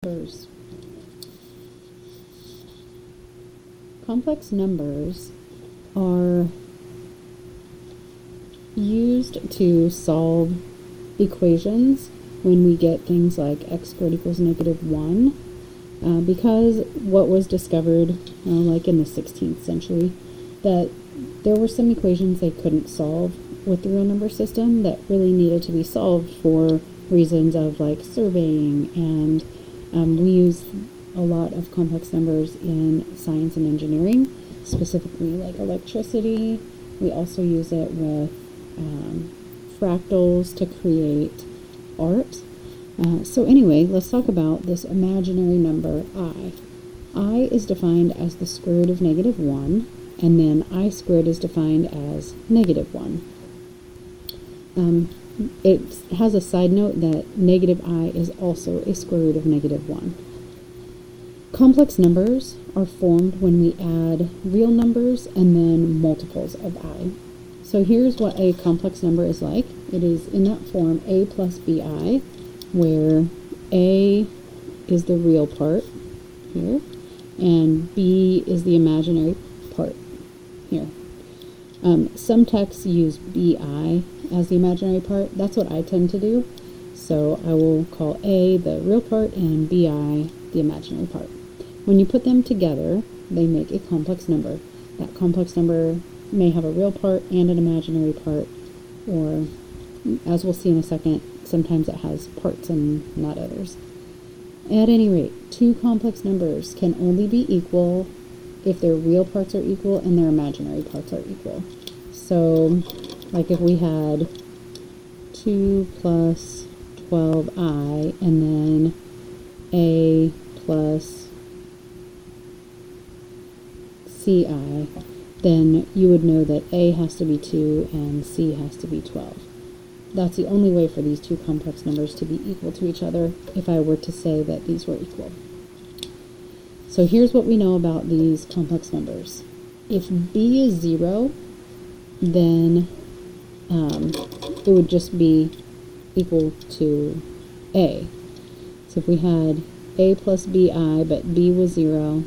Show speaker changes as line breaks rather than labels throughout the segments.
numbers. Complex numbers are used to solve equations when we get things like x squared equals -1, because what was discovered like in the 16th century, that there were some equations they couldn't solve with the real number system that really needed to be solved for reasons of like surveying, and we use a lot of complex numbers in science and engineering, specifically like electricity. We also use it with fractals to create art. So anyway, let's talk about this imaginary number I. I is defined as the square root of -1, and then I squared is defined as -1. It has a side note that -I is also a square root of -1. Complex numbers are formed when we add real numbers and then multiples of I. So here's what a complex number is like. It is in that form a plus bi, where a is the real part here, and b is the imaginary part here. Some texts use bi as the imaginary part. That's what I tend to do. So I will call a the real part and bi the imaginary part. When you put them together, they make a complex number. That complex number may have a real part and an imaginary part, or, as we'll see in a second, sometimes it has parts and not others. At any rate, two complex numbers can only be equal if their real parts are equal and their imaginary parts are equal. So, like if we had 2 plus 12i and then a plus ci, then you would know that a has to be 2 and c has to be 12. That's the only way for these two complex numbers to be equal to each other if I were to say that these were equal. So here's what we know about these complex numbers. If b is 0, then it would just be equal to a. So if we had a plus bi, but b was 0,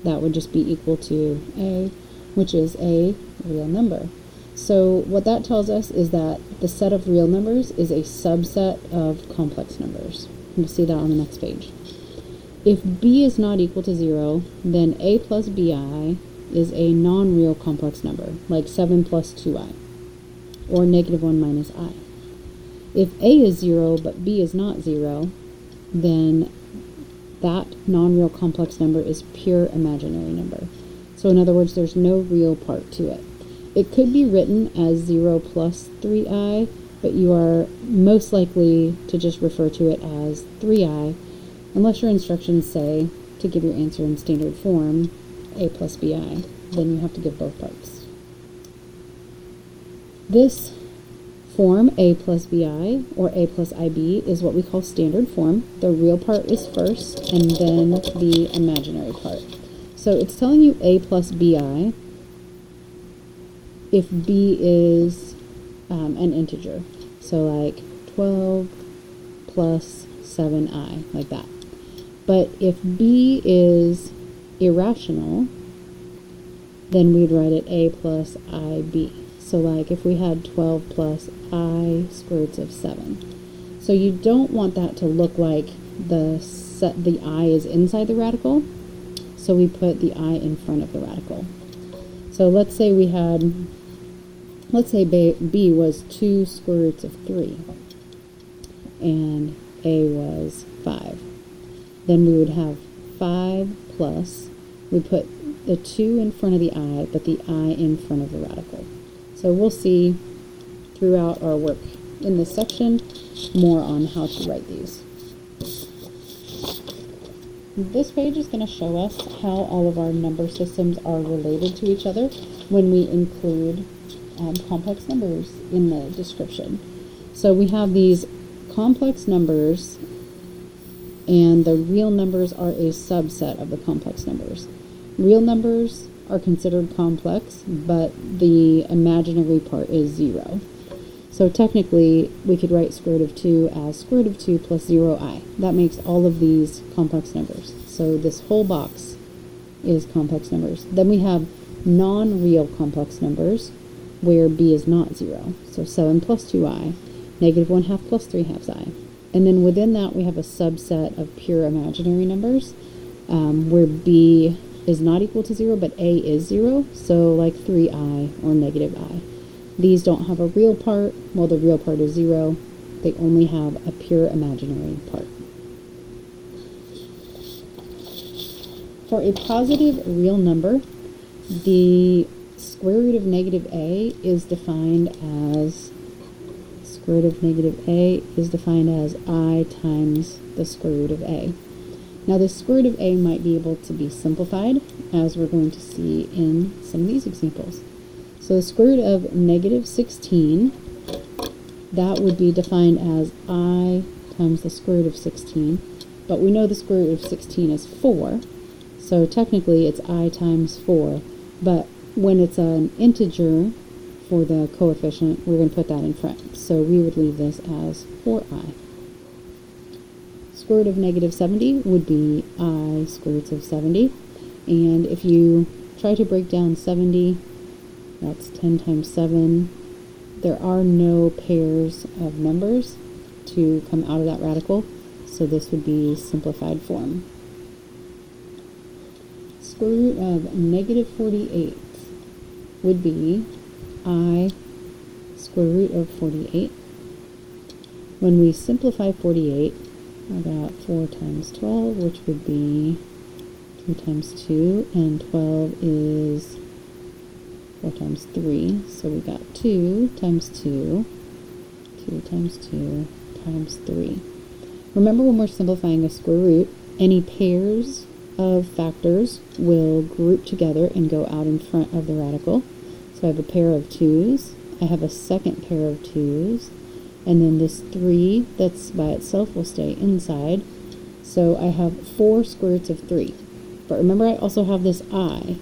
that would just be equal to a, which is a real number. So what that tells us is that the set of real numbers is a subset of complex numbers. We'll see that on the next page. If b is not equal to 0, then a plus bi is a non-real complex number, like 7 plus 2i, or -1 minus I. If a is 0 but b is not 0, then that non-real complex number is pure imaginary number. So in other words, there's no real part to it. It could be written as 0 plus 3i, but you are most likely to just refer to it as 3i, unless your instructions say to give your answer in standard form, a plus bi, then you have to give both parts. This form, a plus bi, or a plus ib, is what we call standard form. The real part is first, and then the imaginary part. So it's telling you a plus bi if b is an integer. So like 12 plus 7i, like that. But if b is irrational, then we'd write it a plus ib. So like if we had 12 plus I square roots of 7. So you don't want that to look like the I is inside the radical. So we put the I in front of the radical. So let's say B was 2 square roots of 3 and A was 5. Then we would have 5 plus, we put the 2 in front of the I, but the I in front of the radical. So we'll see throughout our work in this section more on how to write these. This page is going to show us how all of our number systems are related to each other when we include complex numbers in the description. So we have these complex numbers, and the real numbers are a subset of the complex numbers. Real numbers are considered complex, but the imaginary part is 0. So technically, we could write square root of 2 as square root of 2 plus 0i. That makes all of these complex numbers. So this whole box is complex numbers. Then we have non-real complex numbers, where b is not 0. So 7 plus 2i, negative 1/2 plus 3/2 i. And then within that, we have a subset of pure imaginary numbers, where b is not equal to 0, but a is 0, so like 3i or negative I. These don't have a real part. Well, the real part is 0. They only have a pure imaginary part. For a positive real number, the square root of negative a is defined as square root of negative a is defined as I times the square root of a. Now, the square root of a might be able to be simplified, as we're going to see in some of these examples. So the square root of negative 16, that would be defined as I times the square root of 16, but we know the square root of 16 is 4, so technically it's I times 4, but when it's an integer for the coefficient, we're going to put that in front, so we would leave this as 4i. Square root of negative 70 would be I square roots of 70, and if you try to break down 70, that's 10 times 7. There are no pairs of numbers to come out of that radical, so this would be simplified form. Square root of negative 48 would be I square root of 48. When we simplify 48, I got 4 times 12, which would be 2 times 2, and 12 is 4 times 3, so we got 2 times 2, 2 times 2 times 3. Remember, when we're simplifying a square root, any pairs of factors will group together and go out in front of the radical. So I have a pair of 2's, I have a second pair of 2's, and then this 3 that's by itself will stay inside. So I have 4 square roots of 3. But remember, I also have this I.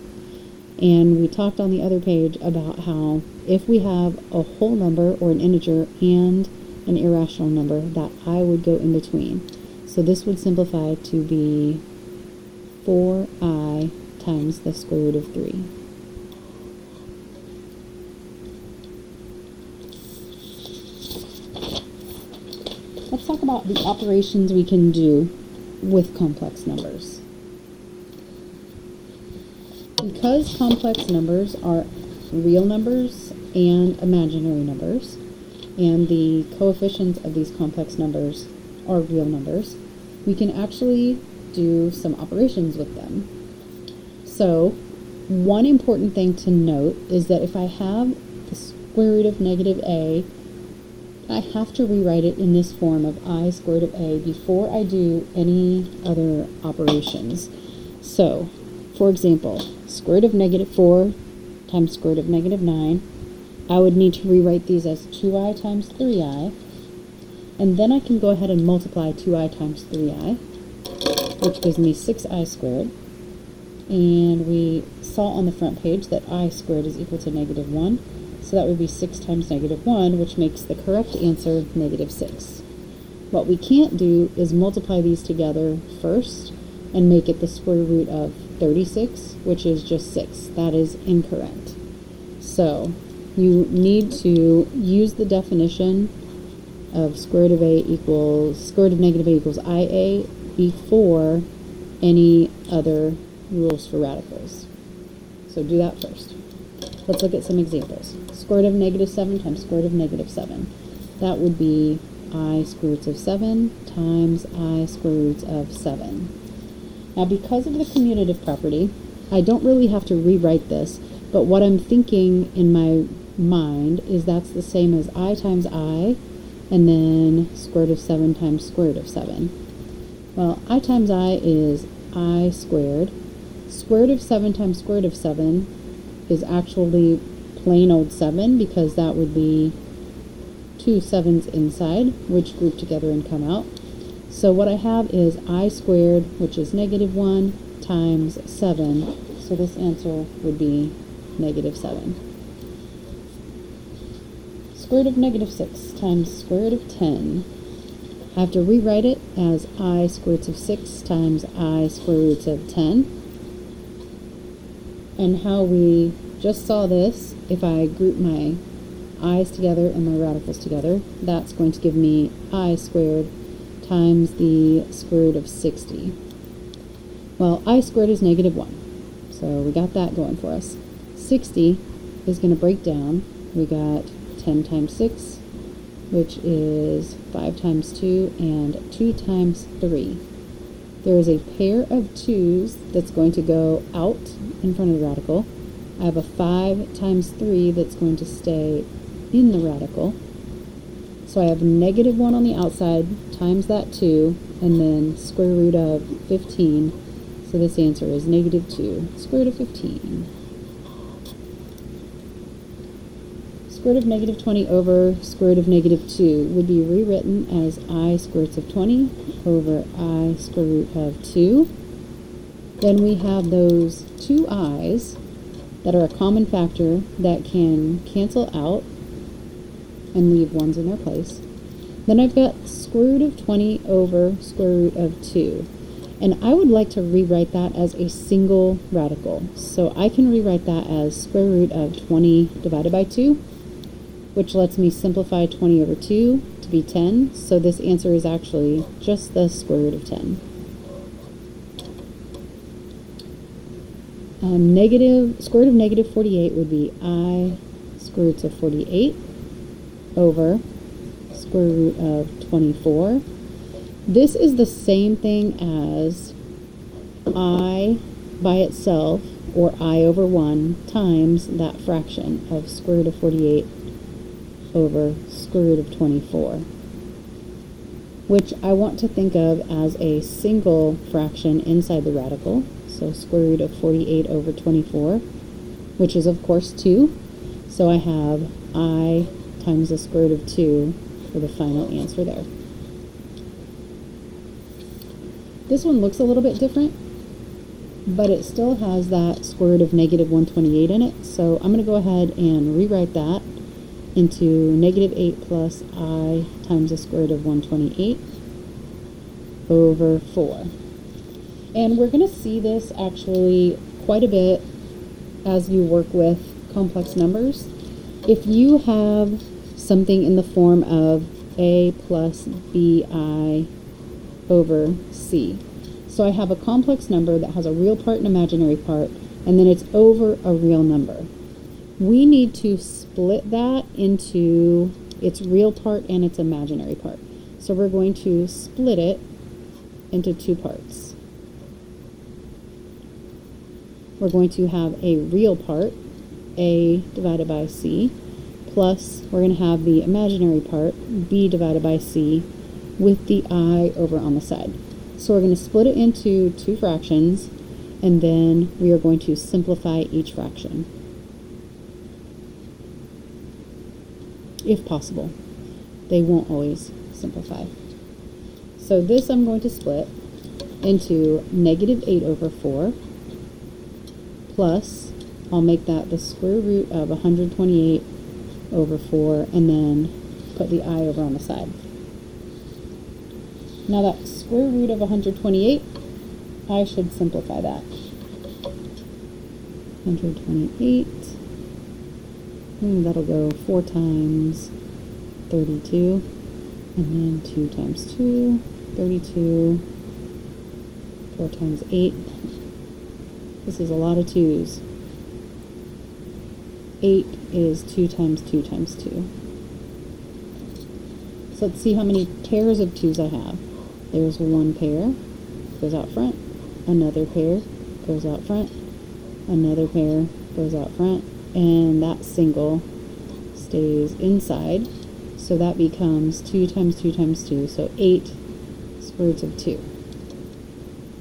And we talked on the other page about how if we have a whole number or an integer and an irrational number, that I would go in between. So this would simplify to be 4i times the square root of 3. Let's talk about the operations we can do with complex numbers. Because complex numbers are real numbers and imaginary numbers, and the coefficients of these complex numbers are real numbers, we can actually do some operations with them. So, one important thing to note is that if I have the square root of negative a, I have to rewrite it in this form of I square root of a before I do any other operations. So, for example, square root of negative 4 times square root of negative 9, I would need to rewrite these as 2i times 3i, and then I can go ahead and multiply 2i times 3i, which gives me 6i squared, and we saw on the front page that I squared is equal to negative 1, so that would be 6 times negative 1, which makes the correct answer negative 6. What we can't do is multiply these together first and make it the square root of 36, which is just 6. That is incorrect. So you need to use the definition of square root of a equals, square root of negative a equals IA before any other rules for radicals. So do that first. Let's look at some examples. Square root of negative 7 times square root of negative 7. That would be I square roots of 7 times I square roots of 7. Now, because of the commutative property, I don't really have to rewrite this, but what I'm thinking in my mind is that's the same as I times I, and then square root of 7 times square root of 7. Well, I times I is I squared. Square root of 7 times square root of 7 is actually plain old 7, because that would be 2 7's inside, which group together and come out. So what I have is I squared, which is negative 1, times 7. So this answer would be negative 7. Square square root of negative 6 times square root of 10. I have to rewrite it as I square roots of 6 times I square roots of 10. And how we just saw this, if I group my i's together and my radicals together, that's going to give me I squared times the square root of 60. Well, I squared is negative 1, so we got that going for us. 60 is going to break down. We got 10 times 6, which is 5 times 2, and 2 times 3. There is a pair of 2's that's going to go out in front of the radical. I have a 5 times 3 that's going to stay in the radical. So I have negative 1 on the outside times that 2, and then square root of 15. So this answer is negative 2 square root of 15. Square root of negative 20 over square root of negative 2 would be rewritten as I square roots of 20 over I square root of 2. Then we have those two i's that are a common factor that can cancel out and leave ones in their place. Then I've got square root of 20 over square root of 2. And I would like to rewrite that as a single radical. So I can rewrite that as square root of 20 divided by 2, which lets me simplify 20 over 2 to be 10. So this answer is actually just the square root of 10. Square root of negative 48 would be I square roots of 48 over square root of 24. This is the same thing as I by itself, or I over 1, times that fraction of square root of 48 over square root of 24, which I want to think of as a single fraction inside the radical. So square root of 48 over 24, which is of course 2. So I have I times the square root of 2 for the final answer there. This one looks a little bit different, but it still has that square root of negative 128 in it. So I'm going to go ahead and rewrite that into negative 8 plus I times the square root of 128 over 4. And we're going to see this actually quite a bit as you work with complex numbers. If you have something in the form of A plus BI over C. So I have a complex number that has a real part and imaginary part, and then it's over a real number. We need to split that into its real part and its imaginary part. So we're going to split it into two parts. We're going to have a real part, A divided by C, plus we're going to have the imaginary part, B divided by C, with the I over on the side. So we're going to split it into two fractions, and then we are going to simplify each fraction, if possible. They won't always simplify. So this I'm going to split into negative 8 over 4, plus, I'll make that the square root of 128 over 4, and then put the I over on the side. Now that square root of 128, I should simplify that. 128, and that'll go 4 times 32, and then 2 times 2, 32, 4 times 8. This is a lot of 2's. 8 is 2 times 2 times 2. So let's see how many pairs of 2's I have. There's one pair, goes out front, another pair goes out front, another pair goes out front, and that single stays inside. So that becomes 2 times 2 times 2, so 8 square roots of 2.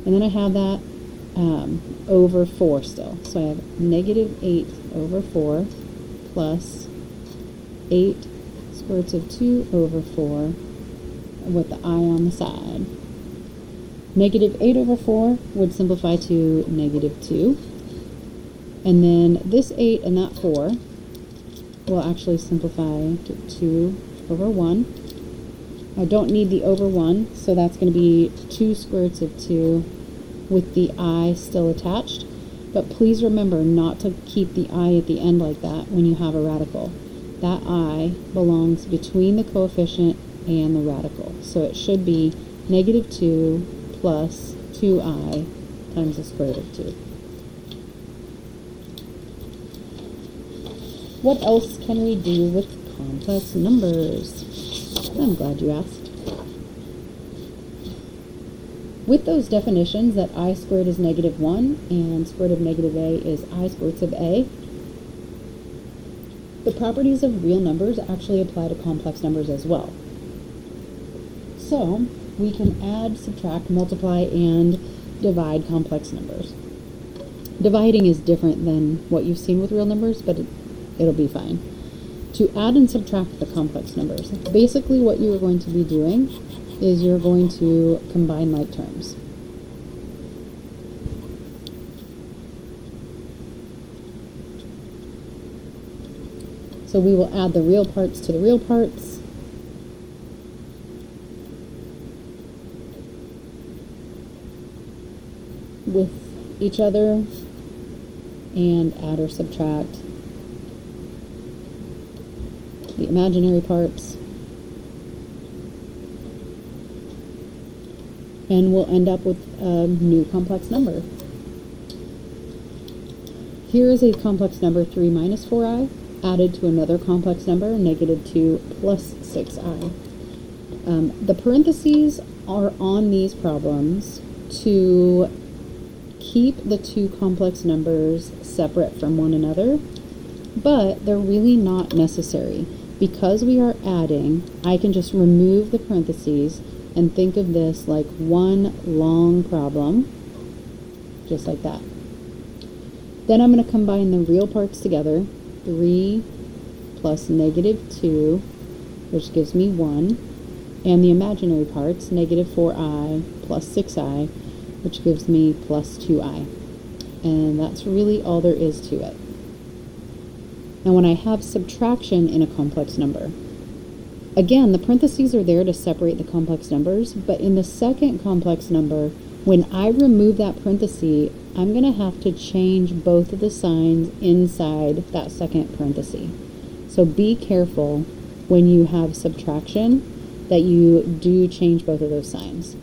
And then I have that over 4 still. So I have negative 8 over 4 plus 8 square roots of 2 over 4 with the I on the side. Negative 8 over 4 would simplify to negative 2. And then this 8 and that 4 we'll actually simplify to 2 over 1. I don't need the over 1, so that's going to be 2 square roots of 2 with the I still attached. But please remember not to keep the I at the end like that when you have a radical. That I belongs between the coefficient and the radical. So it should be negative 2 plus 2I times the square root of 2. What else can we do with complex numbers? I'm glad you asked. With those definitions that I squared is negative 1 and square root of negative a is I square roots of a, the properties of real numbers actually apply to complex numbers as well. So we can add, subtract, multiply, and divide complex numbers. Dividing is different than what you've seen with real numbers, but it'll be fine. To add and subtract the complex numbers, basically what you are going to be doing is you're going to combine like terms. So we will add the real parts to the real parts. With each other and add or subtract the imaginary parts. And we'll end up with a new complex number. Here is a complex number 3 minus 4i added to another complex number, negative 2 plus 6i. The parentheses are on these problems to keep the two complex numbers separate from one another, but they're really not necessary. Because we are adding, I can just remove the parentheses and think of this like one long problem, just like that. Then I'm going to combine the real parts together, 3 plus negative 2, which gives me 1, and the imaginary parts, negative 4i plus 6i, which gives me plus 2i. And that's really all there is to it. Now when I have subtraction in a complex number, again, the parentheses are there to separate the complex numbers, but in the second complex number, when I remove that parenthesis, I'm going to have to change both of the signs inside that second parenthesis. So be careful when you have subtraction that you do change both of those signs.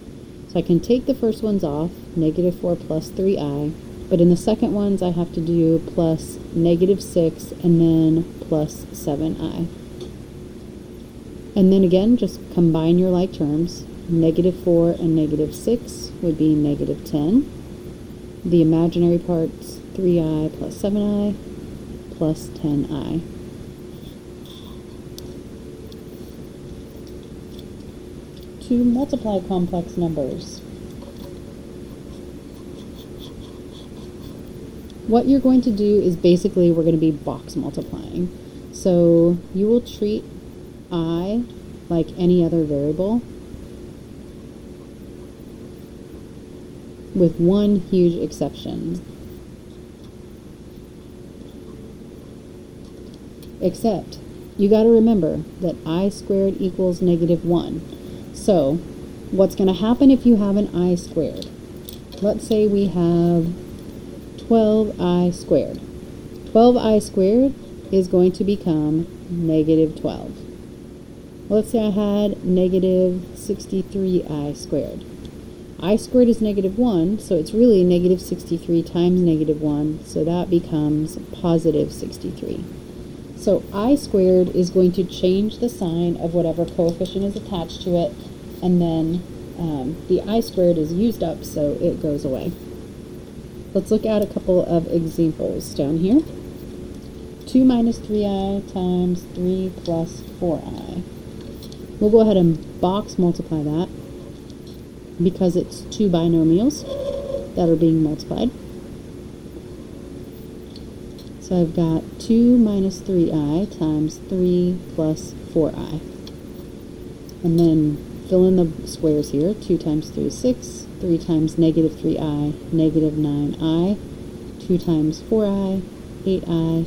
So I can take the first ones off, negative 4 plus 3i, but in the second ones I have to do plus negative 6 and then plus 7i. And then again, just combine your like terms. Negative 4 and negative 6 would be negative 10. The imaginary parts, 3i plus 7i plus 10i. To multiply complex numbers, what you're going to do is basically we're going to be box multiplying. So you will treat I like any other variable, with one huge exception. Except, you got to remember that I squared equals negative 1. So, what's going to happen if you have an I squared? Let's say we have 12i squared. 12i squared is going to become negative 12. Let's say I had negative 63i squared. I squared is negative 1, so it's really negative 63 times negative 1, so that becomes positive 63. So I squared is going to change the sign of whatever coefficient is attached to it, and then the I squared is used up, so it goes away. Let's look at a couple of examples down here. 2 minus 3i times 3 plus 4i. We'll go ahead and box multiply that because it's two binomials that are being multiplied. So I've got 2 minus 3i times 3 plus 4i. And then fill in the squares here. 2 times 3 is 6. 3 times negative 3i, negative 9i. 2 times 4i, 8i.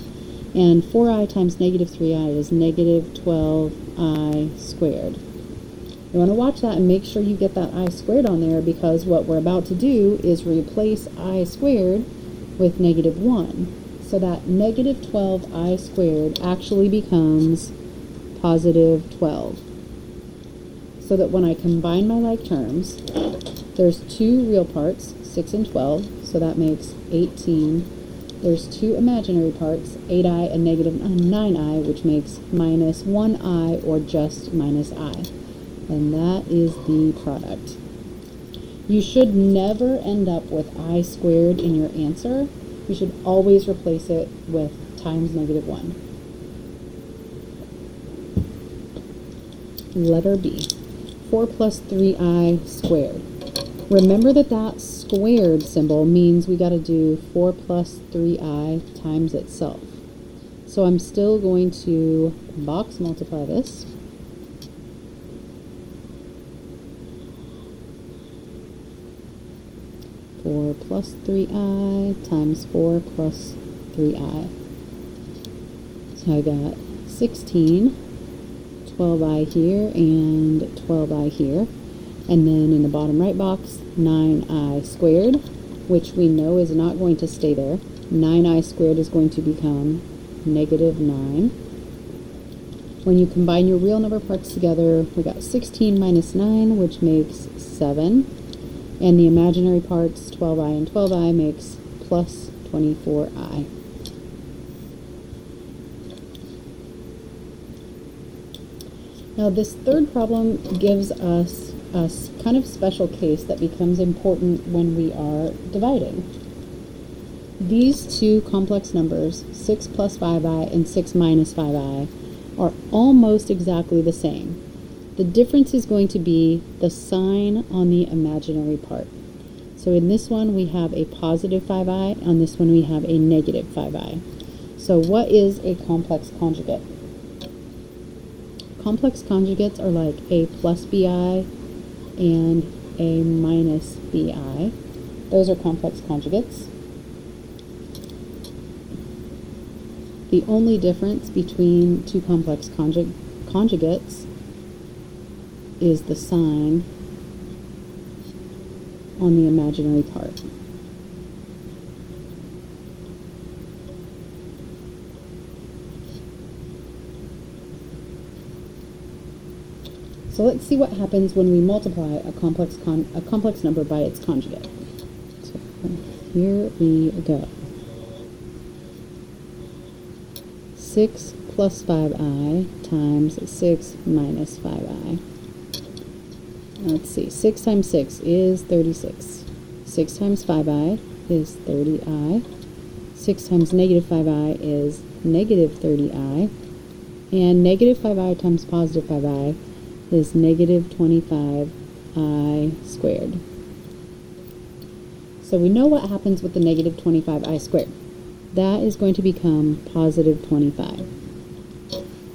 And 4i times negative 3i is negative 12i squared. You want to watch that and make sure you get that I squared on there, because what we're about to do is replace I squared with negative 1. So that negative 12I squared actually becomes positive 12. So that when I combine my like terms, there's two real parts, 6 and 12, so that makes 18. There's two imaginary parts, 8i and negative 9i, which makes minus 1i, or just minus I. And that is the product. You should never end up with I squared in your answer. You should always replace it with times negative 1. Letter B, 4 plus 3i squared. Remember that that squared symbol means we got to do 4 plus 3i times itself. So I'm still going to box multiply this. 4 plus 3i times 4 plus 3i. So I got 16, 12i here, and 12i here. And then in the bottom right box, 9i squared, which we know is not going to stay there. 9i squared is going to become negative 9. When you combine your real number parts together, we got 16 minus 9, which makes 7. And the imaginary parts, 12i and 12i, makes plus 24i. Now this third problem gives us a kind of special case that becomes important when we are dividing. These two complex numbers, 6 plus 5i and 6 minus 5i, are almost exactly the same. The difference is going to be the sign on the imaginary part. So in this one we have a positive 5i, on this one we have a negative 5i. So what is a complex conjugate? Complex conjugates are like a plus bi and a minus bi. Those are complex conjugates. The only difference between two complex conjugates is the sign on the imaginary part. So let's see what happens when we multiply a complex number by its conjugate. So here we go. 6 plus 5i times 6 minus 5i. Let's see, 6 times 6 is 36. 6 times 5i is 30i. 6 times negative 5i is negative 30i. And negative 5i times positive 5i is negative 25i squared. So we know what happens with the negative 25i squared. That is going to become positive 25.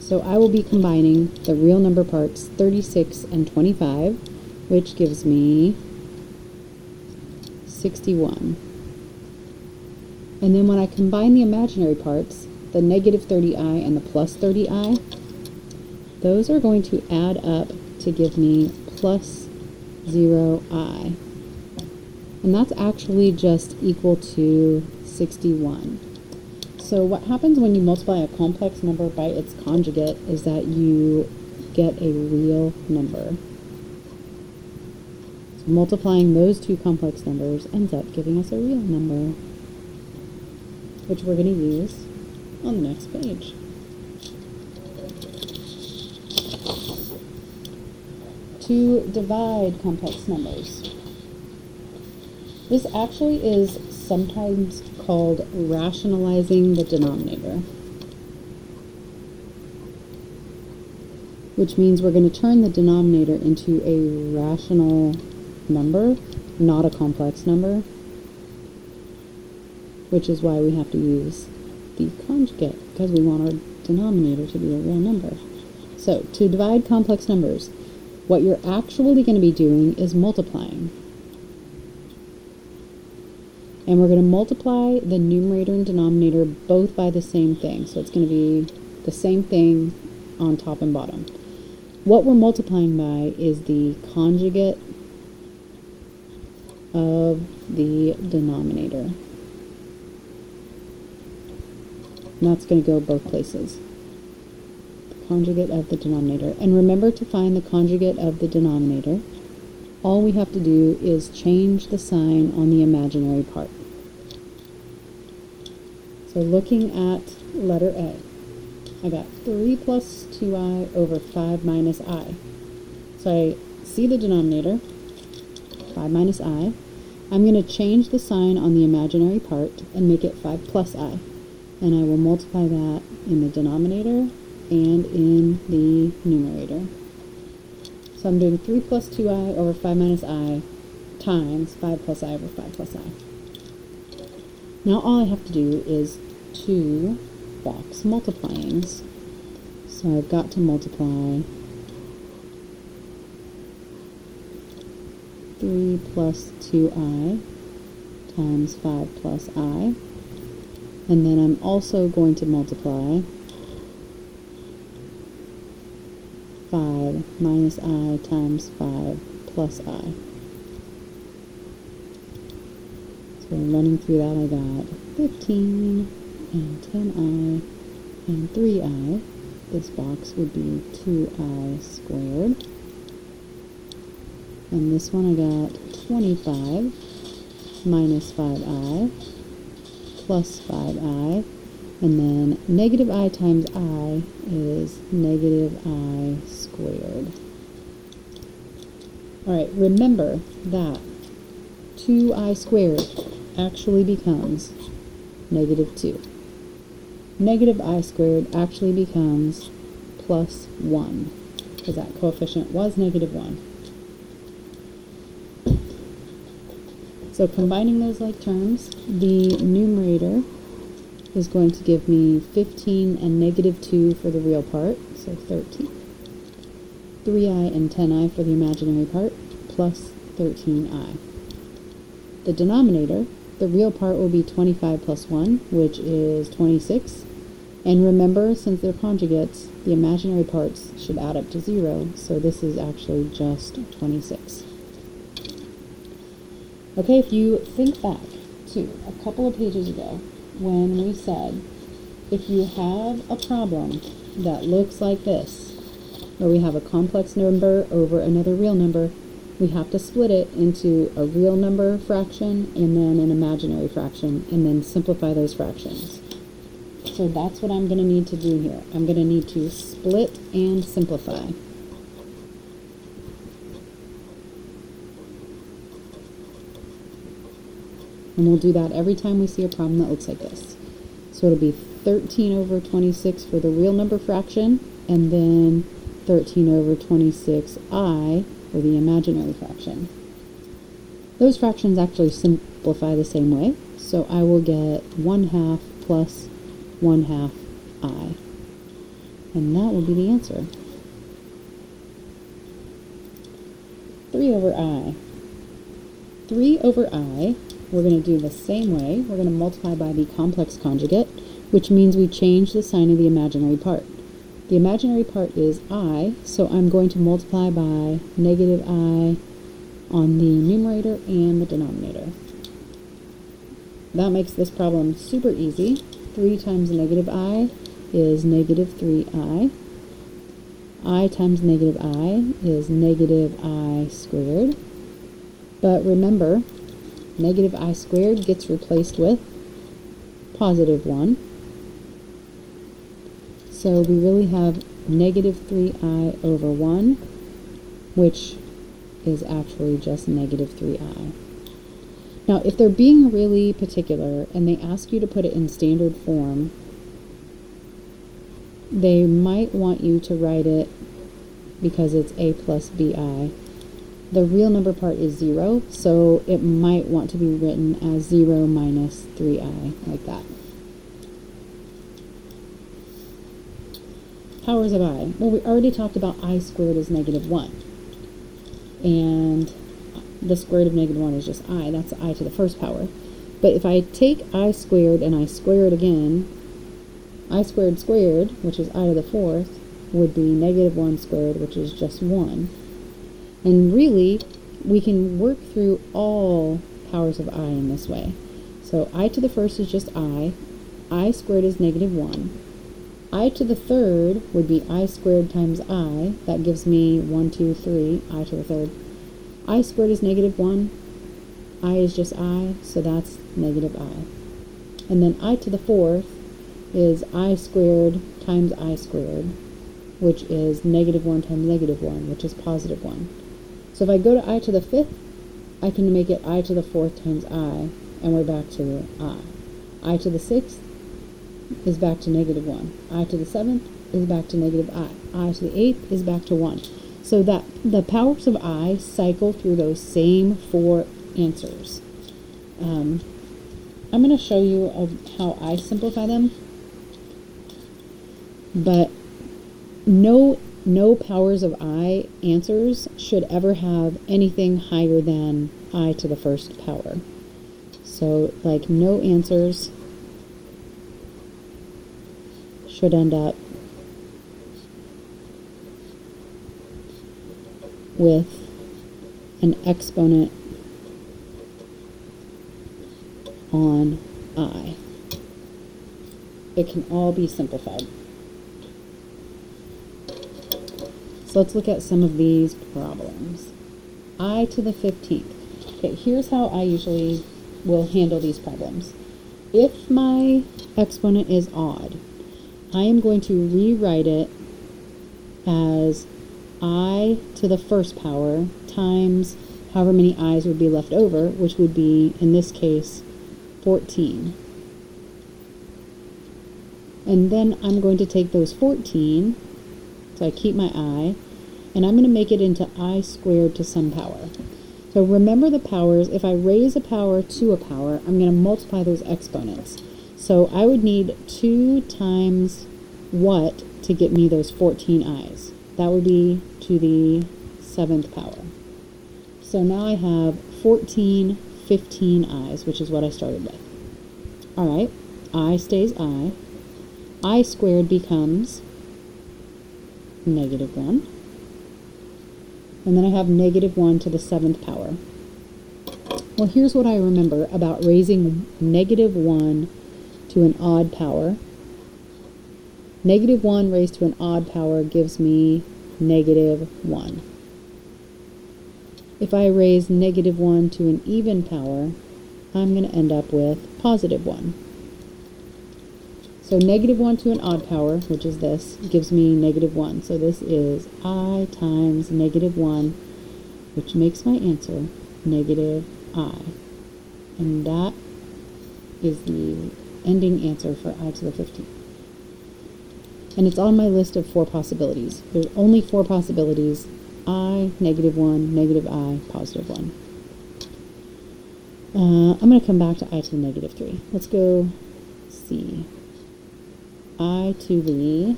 So I will be combining the real number parts 36 and 25, which gives me 61. And then when I combine the imaginary parts, the negative 30i and the plus 30i, those are going to add up to give me plus 0i. And that's actually just equal to 61. So what happens when you multiply a complex number by its conjugate is that you get a real number. So multiplying those two complex numbers ends up giving us a real number, which we're going to use on the next page. To divide complex numbers. This actually is sometimes called rationalizing the denominator, which means we're going to turn the denominator into a rational number, not a complex number, which is why we have to use the conjugate, because we want our denominator to be a real number. So to divide complex numbers, what you're actually going to be doing is multiplying. And we're going to multiply the numerator and denominator both by the same thing. So it's going to be the same thing on top and bottom. What we're multiplying by is the conjugate of the denominator. And that's going to go both places. The conjugate of the denominator. And remember to find the conjugate of the denominator. All we have to do is change the sign on the imaginary part. So looking at letter A, I got 3 plus 2i over 5 minus I. So I see the denominator, 5 minus I. I'm going to change the sign on the imaginary part and make it 5 plus I. And I will multiply that in the denominator and in the numerator. So I'm doing 3 plus 2i over 5 minus I times 5 plus I over 5 plus I. Now all I have to do is 2 box multiplyings. So I've got to multiply 3 plus 2i times 5 plus I. And then I'm also going to multiply 5 minus I times 5 plus I. So running through that, I got 15 and 10i and 3i. This box would be 2i squared. And this one I got 25 minus 5i plus 5i. And then negative I times I is negative I squared. Alright, remember that 2i squared actually becomes negative 2. Negative I squared actually becomes plus 1, because that coefficient was negative 1. So combining those like terms, the numerator is going to give me 15 and negative 2 for the real part, so 13. 3i and 10i for the imaginary part, plus 13i. The denominator, the real part will be 25 plus 1, which is 26. And remember, since they're conjugates, the imaginary parts should add up to 0, so this is actually just 26. Okay, if you think back to a couple of pages ago, when we said, if you have a problem that looks like this, where we have a complex number over another real number, we have to split it into a real number fraction and then an imaginary fraction, and then simplify those fractions. So that's what I'm going to need to do here. I'm going to need to split and simplify. And we'll do that every time we see a problem that looks like this. So it'll be 13 over 26 for the real number fraction, and then 13 over 26i for the imaginary fraction. Those fractions actually simplify the same way, so I will get 1/2 plus 1/2 I. And that will be the answer. 3 over I. 3 over I, we're going to do the same way. We're going to multiply by the complex conjugate, which means we change the sign of the imaginary part. The imaginary part is I, so I'm going to multiply by negative I on the numerator and the denominator. That makes this problem super easy. 3 times negative I is negative 3i. I times negative I is negative I squared. But remember, negative I squared gets replaced with positive 1. So we really have negative 3i over 1, which is actually just negative 3i. Now, if they're being really particular and they ask you to put it in standard form, they might want you to write it because it's a plus bi. The real number part is 0, so it might want to be written as 0 minus 3i, like that. Powers of I. Well, we already talked about I squared is negative 1. And the square root of negative 1 is just I. That's I to the first power. But if I take I squared and I square it again, I squared squared, which is I to the fourth, would be negative 1 squared, which is just 1. And really, we can work through all powers of I in this way. So I to the first is just I squared is negative 1. I to the third would be I squared times I. That gives me 1, 2, 3, I to the third. I squared is negative 1. I is just I, so that's negative I. And then I to the fourth is I squared times I squared, which is negative 1 times negative 1, which is positive 1. So if I go to I to the fifth, I can make it I to the fourth times I, and we're back to I. I to the sixth is back to negative 1. I to the seventh is back to negative I. I to the eighth is back to 1. So that the powers of I cycle through those same 4 answers. I'm going to show you how I simplify them, but no powers of I answers should ever have anything higher than I to the first power. So, like, no answers should end up with an exponent on I. It can all be simplified. So let's look at some of these problems. I to the 15th. Okay, here's how I usually will handle these problems. If my exponent is odd, I am going to rewrite it as I to the first power times however many i's would be left over, which would be, in this case, 14. And then I'm going to take those 14, so I keep my I, and I'm going to make it into I squared to some power. So remember the powers. If I raise a power to a power, I'm going to multiply those exponents. So I would need 2 times what to get me those 14 i's? That would be to the 7th power. So now I have 14 15 i's, which is what I started with. Alright, I stays I. I squared becomes negative 1. And then I have negative 1 to the 7th power. Well, here's what I remember about raising negative 1 to an odd power. Negative 1 raised to an odd power gives me negative 1. If I raise negative 1 to an even power, I'm going to end up with positive 1. So negative 1 to an odd power, which is this, gives me negative 1. So this is I times negative 1, which makes my answer negative I. And that is the ending answer for I to the 15th. And it's on my list of 4 possibilities. There's only 4 possibilities. I, negative 1, negative I, positive 1. I'm going to come back to I to the negative 3. Let's go see. I to the,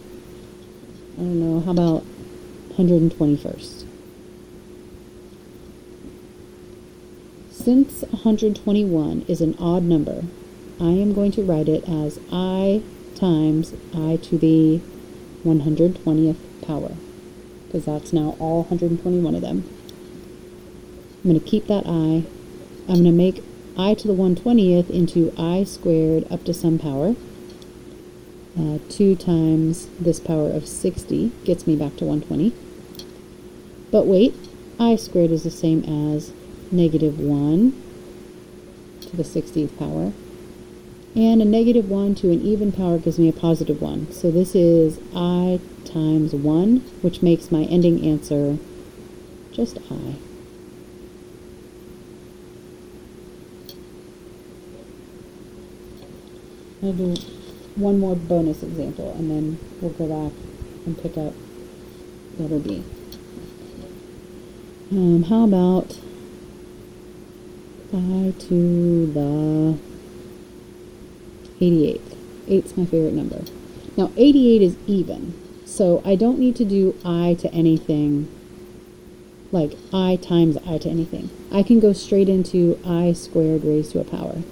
I don't know, how about 121st? Since 121 is an odd number, I am going to write it as I times I to the 120th power, because that's now all 121 of them. I'm going to keep that I. I'm going to make I to the 120th into I squared up to some power. 2 times this power of 60 gets me back to 120. But wait, I squared is the same as negative 1 to the 60th power. And a negative 1 to an even power gives me a positive 1. So this is I times 1, which makes my ending answer just I. I'll do one more bonus example, and then we'll go back and pick up letter B. How about I to the 88th? 8's my favorite number. Now, 88 is even, so I don't need to do I to anything, like I times I to anything. I can go straight into I squared raised to a power.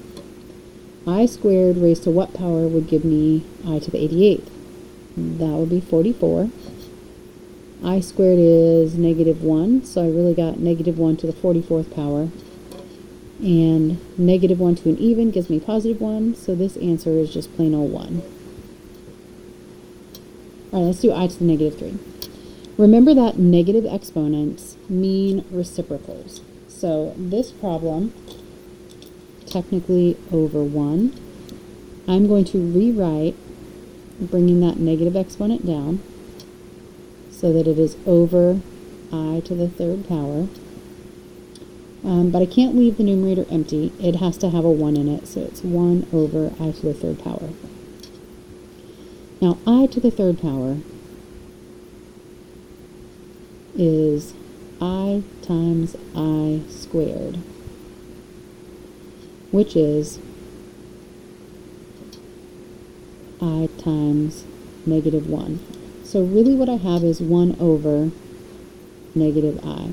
I squared raised to what power would give me I to the 88th? That would be 44. I squared is negative 1, so I really got negative 1 to the 44th power. And negative 1 to an even gives me positive 1, so this answer is just plain old 1. Alright, let's do I to the negative 3. Remember that negative exponents mean reciprocals. So this problem, technically over 1, I'm going to rewrite, bringing that negative exponent down, so that it is over I to the third power. But I can't leave the numerator empty. It has to have a 1 in it, so it's 1 over I to the third power. Now, I to the third power is I times I squared, which is I times negative 1. So really what I have is 1 over negative I.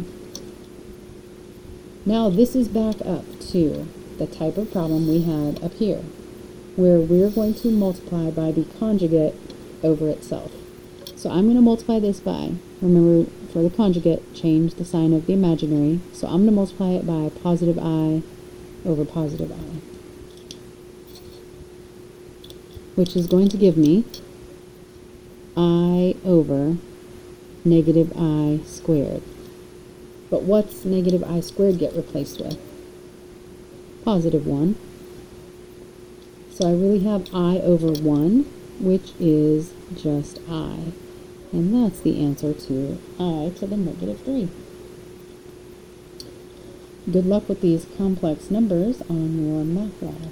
Now this is back up to the type of problem we had up here, where we're going to multiply by the conjugate over itself. So I'm going to multiply this by, remember for the conjugate, change the sign of the imaginary. So I'm going to multiply it by positive I over positive I, which is going to give me I over negative I squared. But what's negative I squared get replaced with? Positive 1. So I really have I over 1, which is just I. And that's the answer to I to the negative 3. Good luck with these complex numbers on your math lab.